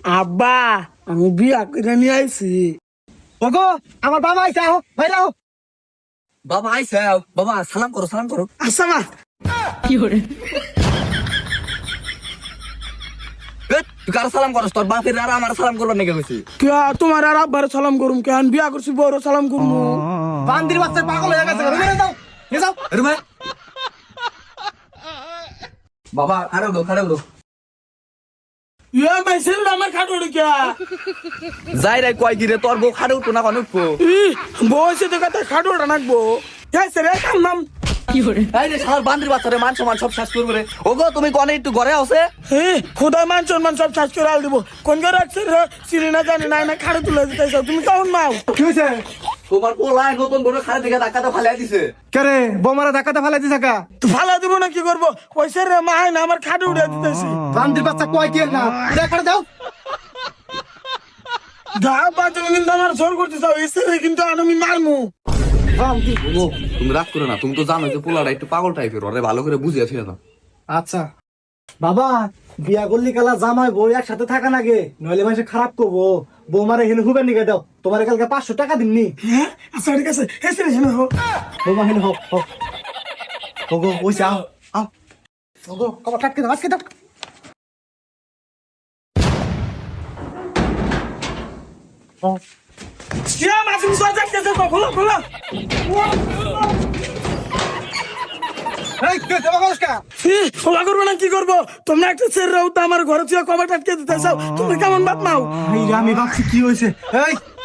আব্বা আমি বিয়া করে নিয়ে আইছি। ওগো আমার বাবা আইছে, আও বাইরে আও। বাবা আইছে, বাবা সালাম করো সালাম করো। আচ্ছা মা। তুই কারো সালাম করস, তোর বাপের আর আমার সালাম করবার নাকি কইছি? কে তোমার আর আব্বার সালাম করুম, কেন বিয়া করছি বড় সালাম করবো। বান্দির বাচ্চা পাগল হয়ে গেছে, রুমে যাও নিয়ে যাও। রুমে বাবা খাড়ে উঠো খাড়ে উঠো। ইয়া মাইছেল আমার খাটো কে যাই রে কয় গিরে তোর বউ খাড়ে উঠো না কোন উঠবো? বসে তো কথা খাটোটা নাকবো। হ্যাঁ স্যার এখন নাম এই রে সার বান্দির বাচ্চা রে, মান সম্মান সব শেষ করবে রে। ওগো তুমি কোনে একটু ঘরে আছে? হ্যাঁ খোদাই মান সম্মান সব চাষ করে আল দিব। কোন ঘরে রাখছে রে চিনি না জানি না না খাড়ে তুলে দিতে চাও তুমি কেমন মাও? কি হইছে? তোমার পোলায় নতুন বড় খাড়ে থেকে ধাক্কাতে ফালাই দিছে। কে রে বোমারা ধাক্কাতে ফালাই দিছে কা? তো ফালা দিব না কি করবো? কইছে রে মা না আমার খাটে উঠে দিতেছি। বান্দির বাচ্চা কয় কি না দেখাড়ে দাও। দা বা তুমি কিন্তু আমার জোর করতে চাও, এসে কিন্তু আমি মারমু। ওগো তুমি রাগ করো না, তুমি তো জানো যে পোলাটা একটু পাগল টাইপের, ওরে ভালো করে বুঝিয়ে ছিল না। আচ্ছা বাবা, বিয়া করলি কালা জামাই বউ একসাথে থাকা নাগে, নইলে মানুষ খারাপ করবো। বৌমারে হেলে হুবে নিকে দাও, তোমার কালকে 500 টাকা দিননি। হ্যাঁ আচ্ছা ঠিক আছে এসে হেন হোক। বৌমা হেলে হোক হোক। ওগো ওইসে আও আও। ওগো কবা কাটকে দাও, আজকে দাও। ও ইয়া মাসুম সাজা কেসে তো খোলো খোলো। এই কে দেবা কসকা? খোলা করবো না কি করবো? তোমরা একটা ছেড়ে রাও তো আমার ঘরে তুই কবার আটকে দিতে চাও, তুমি কেমন বাপ মাও? এই রে, আমি ভাবছি কি হইছে।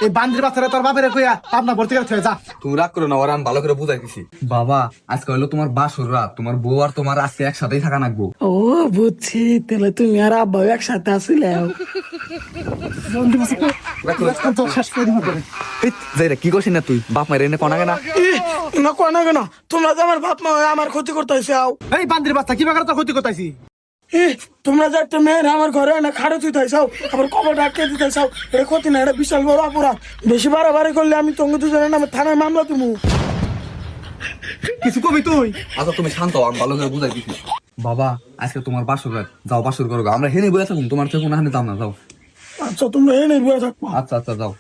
এই বান্দির বাচ্চারা তোর বাপেরে কইয়া পাবনা ভর্তি করে থয়ে যা। তুমি রাগ করো না, ওরা আমি ভালো করে বুঝাই দিছি। বাবা আজকে হলো তোমার বাসর রাত, তোমার বউ আর তোমার আজকে একসাথেই থাকা নাকবো। ও বুঝছি, তাহলে তুমি আর আব্বা একসাথে আসলে। কি করছিস না তুই? বাপ মায়ের এনে কনাগে না? না কোনা কেন তোমরা যে আমার বাপ মা হয়ে আমার ক্ষতি করতেছে। এই বান্দির বাচ্চা কি বাগারে তোর ক্ষতি করতেছি? তোমরা যে একটা মেয়ের আমার ঘরে না খাড়ে তুইতে চাও, আবার কবরটা আটকে দিতে চাও, এটা ক্ষতি না, এটা বিশাল বড় অপরাধ। বেশি বাড়াবাড়ি করলে আমি তোমাকে দুজনের নামে থানায় মামলা তুমি। কিছু কবি তুই? আচ্ছা তুমি শান্ত হও, আমি ভালো করে বুঝাই দিছি। বাবা আজকে তোমার বাসর রাত, যাও বাসর করো, আমরা হেনে বয়ে থাকুন, তোমার থেকে কোনো হানে দাম না, যাও। আচ্ছা তোমরা এই নির্ভয় থাকবো। আচ্ছা আচ্ছা যাও।